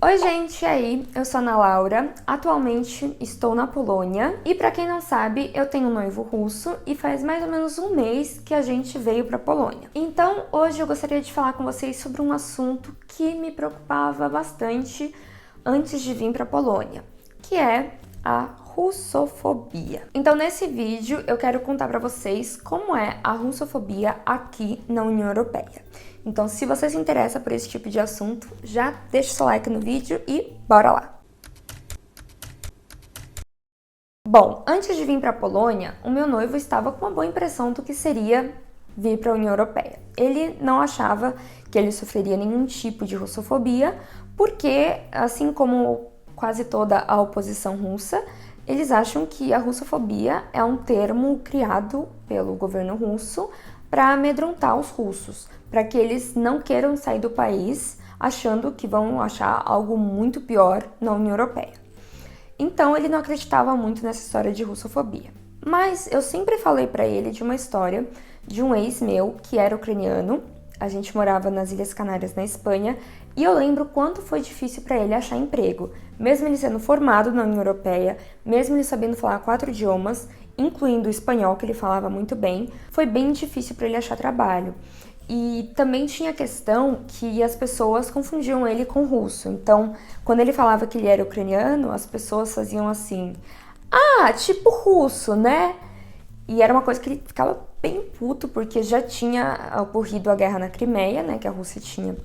Oi gente, e aí? Eu sou a Ana Laura, atualmente estou na Polônia e pra quem não sabe, eu tenho um noivo russo e faz mais ou menos um mês que a gente veio pra Polônia. Então hoje eu gostaria de falar com vocês sobre um assunto que me preocupava bastante antes de vir pra Polônia, que é a russofobia. Então nesse vídeo eu quero contar pra vocês como é a russofobia aqui na União Europeia. Então, se você se interessa por esse tipo de assunto, já deixa o seu like no vídeo e bora lá! Bom, antes de vir para a Polônia, o meu noivo estava com uma boa impressão do que seria vir para a União Europeia. Ele não achava que ele sofreria nenhum tipo de russofobia, porque, assim como quase toda a oposição russa, eles acham que a russofobia é um termo criado pelo governo russo para amedrontar os russos, para que eles não queiram sair do país achando que vão achar algo muito pior na União Europeia. Então ele não acreditava muito nessa história de russofobia. Mas eu sempre falei para ele de uma história de um ex meu que era ucraniano. A gente morava nas Ilhas Canárias, na Espanha, e eu lembro quanto foi difícil para ele achar emprego. Mesmo ele sendo formado na União Europeia, mesmo ele sabendo falar 4 idiomas, incluindo o espanhol, que ele falava muito bem, foi bem difícil para ele achar trabalho. E também tinha a questão que as pessoas confundiam ele com russo. Então, quando ele falava que ele era ucraniano, as pessoas faziam assim: ah, tipo russo, né? E era uma coisa que ele ficava bem puto, porque já tinha ocorrido a guerra na Crimeia, né? Que a Rússia tinha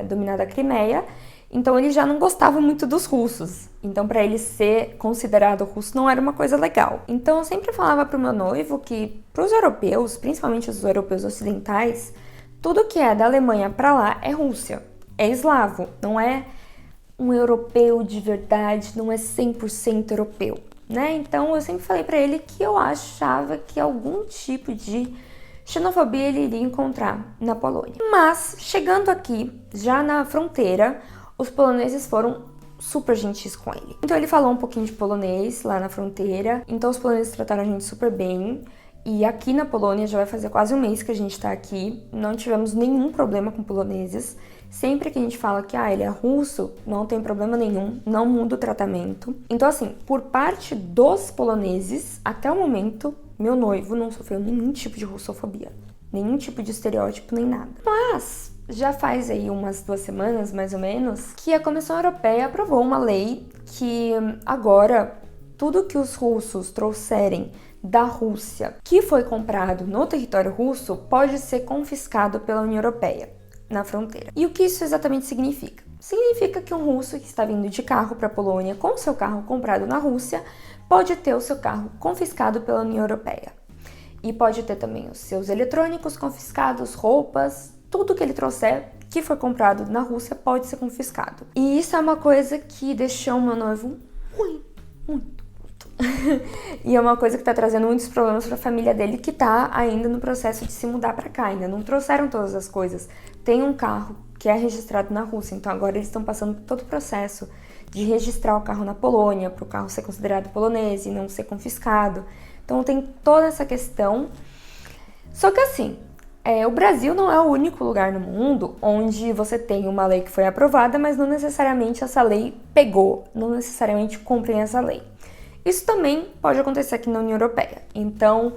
dominado a Crimeia. Então ele já não gostava muito dos russos. Então para ele ser considerado russo não era uma coisa legal. Então eu sempre falava pro meu noivo que para os europeus, principalmente os europeus ocidentais, tudo que é da Alemanha para lá é Rússia, é eslavo, não é um europeu de verdade, não é 100% europeu, né? Então eu sempre falei para ele que eu achava que algum tipo de xenofobia ele iria encontrar na Polônia. Mas chegando aqui, já na fronteira, os poloneses foram super gentis com ele. Então ele falou um pouquinho de polonês lá na fronteira, então os poloneses trataram a gente super bem. E aqui na Polônia já vai fazer quase um mês que a gente tá aqui, não tivemos nenhum problema com poloneses. Sempre que a gente fala que ele é russo, não tem problema nenhum, não muda o tratamento. Então assim, por parte dos poloneses, até o momento, meu noivo não sofreu nenhum tipo de russofobia, nenhum tipo de estereótipo, nem nada. Mas já faz aí umas 2 semanas, mais ou menos, que a Comissão Europeia aprovou uma lei que agora tudo que os russos trouxerem da Rússia que foi comprado no território russo pode ser confiscado pela União Europeia na fronteira. E o que isso exatamente significa? Significa que um russo que está vindo de carro para a Polônia com seu carro comprado na Rússia pode ter o seu carro confiscado pela União Europeia. E pode ter também os seus eletrônicos confiscados, roupas, tudo que ele trouxer que foi comprado na Rússia pode ser confiscado. E isso é uma coisa que deixou o meu noivo muito. E é uma coisa que tá trazendo muitos problemas para a família dele, que tá ainda no processo de se mudar para cá, ainda não trouxeram todas as coisas. Tem um carro que é registrado na Rússia, então agora eles estão passando por todo o processo de registrar o carro na Polônia, para o carro ser considerado polonês e não ser confiscado. Então tem toda essa questão. Só que assim, o Brasil não é o único lugar no mundo onde você tem uma lei que foi aprovada, mas não necessariamente essa lei pegou, não necessariamente cumprem essa lei. Isso também pode acontecer aqui na União Europeia. Então,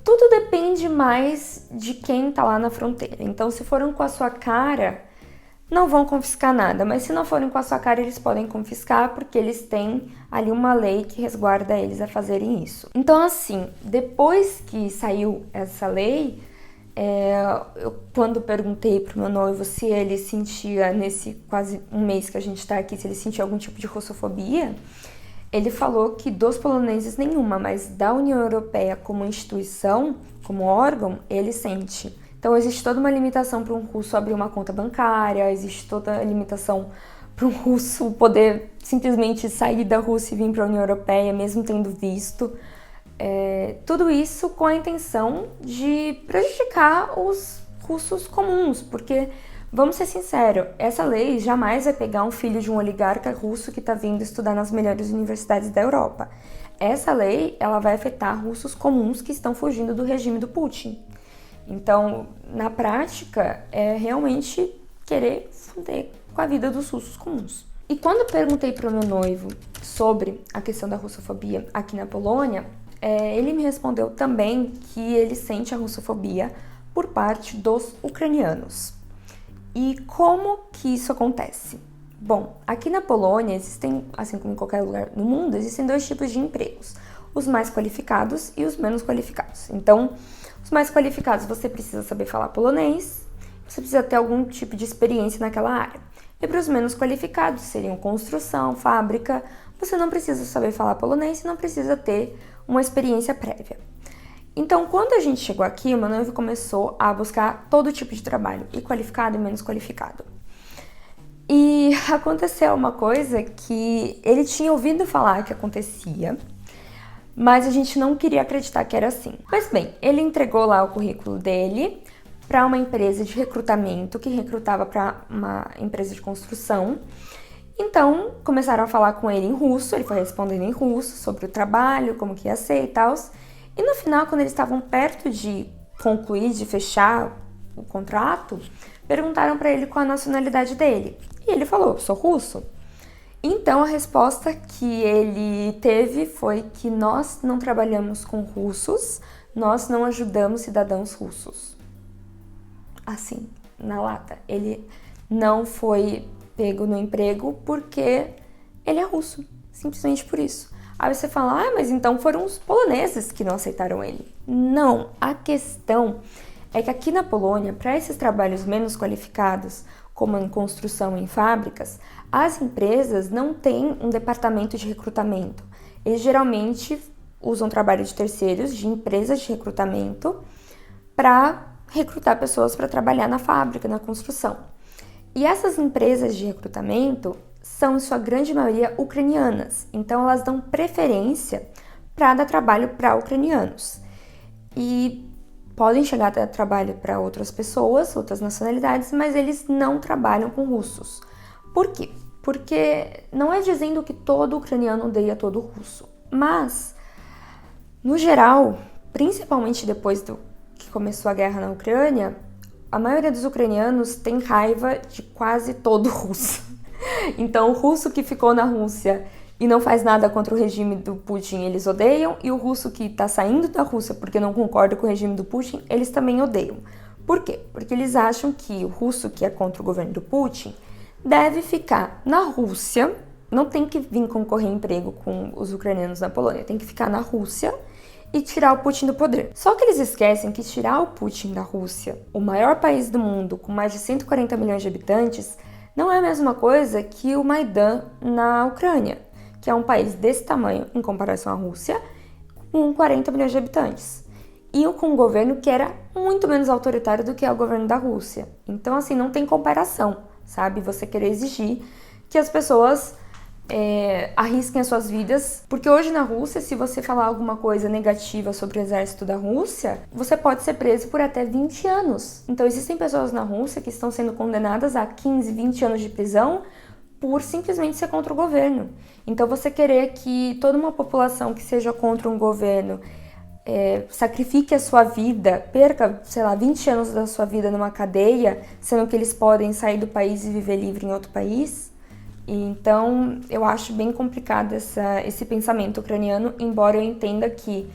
tudo depende mais de quem tá lá na fronteira. Então, se foram com a sua cara, não vão confiscar nada. Mas se não forem com a sua cara, eles podem confiscar, porque eles têm ali uma lei que resguarda eles a fazerem isso. Então, assim, depois que saiu essa lei, eu quando perguntei pro meu noivo se ele sentia, nesse quase um mês que a gente tá aqui, se ele sentia algum tipo de russofobia, ele falou que dos poloneses nenhuma, mas da União Europeia como instituição, como órgão, ele sente. Então existe toda uma limitação para um russo abrir uma conta bancária, existe toda a limitação para um russo poder simplesmente sair da Rússia e vir para a União Europeia, mesmo tendo visto. Tudo isso com a intenção de prejudicar os russos comuns, porque vamos ser sinceros, essa lei jamais vai pegar um filho de um oligarca russo que está vindo estudar nas melhores universidades da Europa. Essa lei, ela vai afetar russos comuns que estão fugindo do regime do Putin. Então, na prática, é realmente querer foder com a vida dos russos comuns. E quando eu perguntei para o meu noivo sobre a questão da russofobia aqui na Polônia, ele me respondeu também que ele sente a russofobia por parte dos ucranianos. E como que isso acontece? Bom, aqui na Polônia existem, assim como em qualquer lugar no mundo, existem dois tipos de empregos, os mais qualificados e os menos qualificados. Então, os mais qualificados você precisa saber falar polonês, você precisa ter algum tipo de experiência naquela área. E para os menos qualificados, seriam construção, fábrica, você não precisa saber falar polonês e não precisa ter uma experiência prévia. Então, quando a gente chegou aqui, o meu noivo começou a buscar todo tipo de trabalho, e qualificado e menos qualificado. E aconteceu uma coisa que ele tinha ouvido falar que acontecia, mas a gente não queria acreditar que era assim. Mas bem, ele entregou lá o currículo dele para uma empresa de recrutamento que recrutava para uma empresa de construção. Então, começaram a falar com ele em russo, ele foi respondendo em russo sobre o trabalho, como que ia ser e tal. E no final, quando eles estavam perto de concluir, de fechar o contrato, perguntaram para ele qual a nacionalidade dele. E ele falou, sou russo. Então, a resposta que ele teve foi que nós não trabalhamos com russos, nós não ajudamos cidadãos russos. Assim, na lata. Ele não foi pego no emprego porque ele é russo, simplesmente por isso. Aí você fala, mas então foram os poloneses que não aceitaram ele. Não, a questão é que aqui na Polônia, para esses trabalhos menos qualificados, como em construção em fábricas, as empresas não têm um departamento de recrutamento. Eles geralmente usam trabalho de terceiros, de empresas de recrutamento, para recrutar pessoas para trabalhar na fábrica, na construção. E essas empresas de recrutamento são, em sua grande maioria, ucranianas. Então, elas dão preferência para dar trabalho para ucranianos. E podem chegar a dar trabalho para outras pessoas, outras nacionalidades, mas eles não trabalham com russos. Por quê? Porque não é dizendo que todo ucraniano odeia todo russo. Mas, no geral, principalmente depois que começou a guerra na Ucrânia, a maioria dos ucranianos tem raiva de quase todo russo. Então, o russo que ficou na Rússia e não faz nada contra o regime do Putin, eles odeiam, e o russo que está saindo da Rússia porque não concorda com o regime do Putin, eles também odeiam. Por quê? Porque eles acham que o russo que é contra o governo do Putin deve ficar na Rússia, não tem que vir concorrer emprego com os ucranianos na Polônia, tem que ficar na Rússia e tirar o Putin do poder. Só que eles esquecem que tirar o Putin da Rússia, o maior país do mundo com mais de 140 milhões de habitantes, não é a mesma coisa que o Maidan na Ucrânia, que é um país desse tamanho em comparação à Rússia, com 40 milhões de habitantes. E com um governo que era muito menos autoritário do que é o governo da Rússia. Então, assim, não tem comparação, sabe? Você querer exigir que as pessoas arrisquem as suas vidas, porque hoje na Rússia, se você falar alguma coisa negativa sobre o exército da Rússia, você pode ser preso por até 20 anos. Então existem pessoas na Rússia que estão sendo condenadas a 15, 20 anos de prisão por simplesmente ser contra o governo. Então você querer que toda uma população que seja contra um governo sacrifique a sua vida, perca, 20 anos da sua vida numa cadeia, sendo que eles podem sair do país e viver livre em outro país. Então, eu acho bem complicado esse pensamento ucraniano, embora eu entenda que,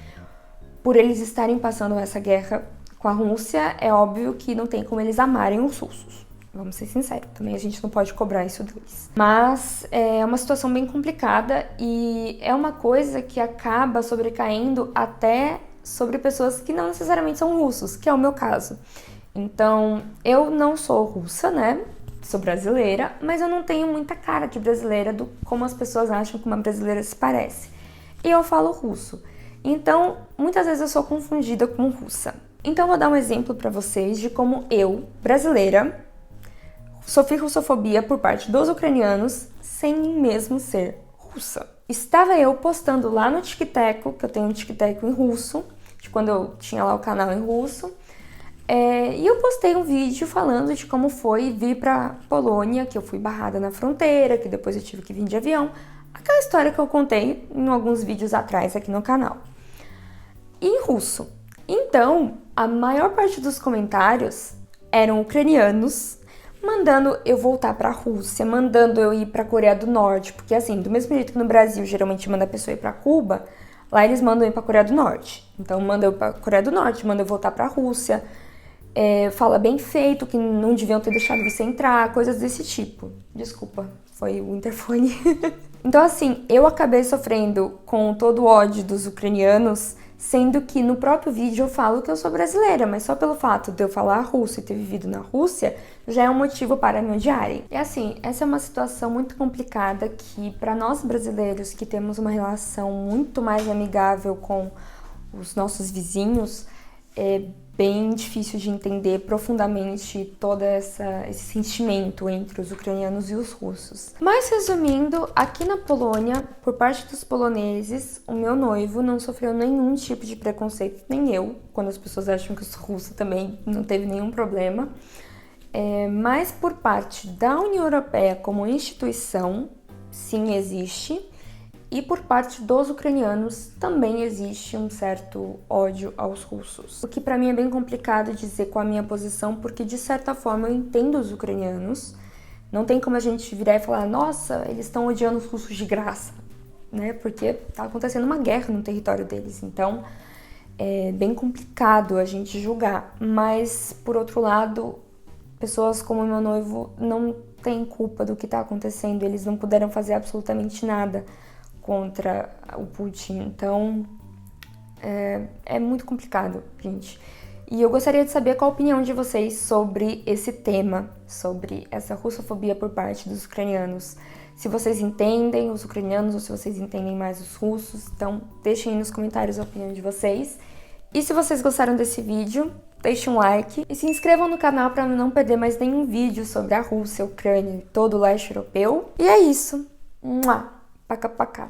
por eles estarem passando essa guerra com a Rússia, é óbvio que não tem como eles amarem os russos. Vamos ser sinceros, também a gente não pode cobrar isso deles. Mas é uma situação bem complicada e é uma coisa que acaba sobrecaindo até sobre pessoas que não necessariamente são russos, que é o meu caso. Então, eu não sou russa, né? Sou brasileira, mas eu não tenho muita cara de brasileira como as pessoas acham que uma brasileira se parece. E eu falo russo. Então, muitas vezes eu sou confundida com russa. Então, eu vou dar um exemplo para vocês de como eu, brasileira, sofri russofobia por parte dos ucranianos sem mesmo ser russa. Estava eu postando lá no TikTok, que eu tenho um TikTok em russo, de quando eu tinha lá o canal em russo, e eu postei um vídeo falando de como foi vir pra Polônia, que eu fui barrada na fronteira, que depois eu tive que vir de avião. Aquela história que eu contei em alguns vídeos atrás aqui no canal. Em russo. Então, a maior parte dos comentários eram ucranianos, mandando eu voltar pra Rússia, mandando eu ir pra Coreia do Norte, porque assim, do mesmo jeito que no Brasil geralmente manda a pessoa ir pra Cuba, lá eles mandam eu ir pra Coreia do Norte. Então manda eu pra Coreia do Norte, manda eu voltar pra Rússia, fala bem feito que não deviam ter deixado você entrar, coisas desse tipo. Desculpa, foi o interfone. Então assim, eu acabei sofrendo com todo o ódio dos ucranianos, sendo que no próprio vídeo eu falo que eu sou brasileira, mas só pelo fato de eu falar russo e ter vivido na Rússia, já é um motivo para me odiarem. E assim, essa é uma situação muito complicada que para nós brasileiros que temos uma relação muito mais amigável com os nossos vizinhos, é bem difícil de entender profundamente todo esse sentimento entre os ucranianos e os russos. Mas resumindo, aqui na Polônia, por parte dos poloneses, o meu noivo não sofreu nenhum tipo de preconceito, nem eu, quando as pessoas acham que eu sou russa também não teve nenhum problema. Mas por parte da União Europeia como instituição, sim, existe. E por parte dos ucranianos também existe um certo ódio aos russos. O que para mim é bem complicado dizer qual a minha posição, porque de certa forma eu entendo os ucranianos. Não tem como a gente virar e falar, nossa, eles estão odiando os russos de graça, né? Porque tá acontecendo uma guerra no território deles, então é bem complicado a gente julgar. Mas, por outro lado, pessoas como meu noivo não têm culpa do que tá acontecendo, eles não puderam fazer absolutamente nada contra o Putin, então é muito complicado, gente. E eu gostaria de saber qual a opinião de vocês sobre esse tema, sobre essa russofobia por parte dos ucranianos. Se vocês entendem os ucranianos ou se vocês entendem mais os russos, então deixem aí nos comentários a opinião de vocês. E se vocês gostaram desse vídeo, deixem um like e se inscrevam no canal para não perder mais nenhum vídeo sobre a Rússia, a Ucrânia e todo o leste europeu. E é isso. Mua! Pacá, pacá.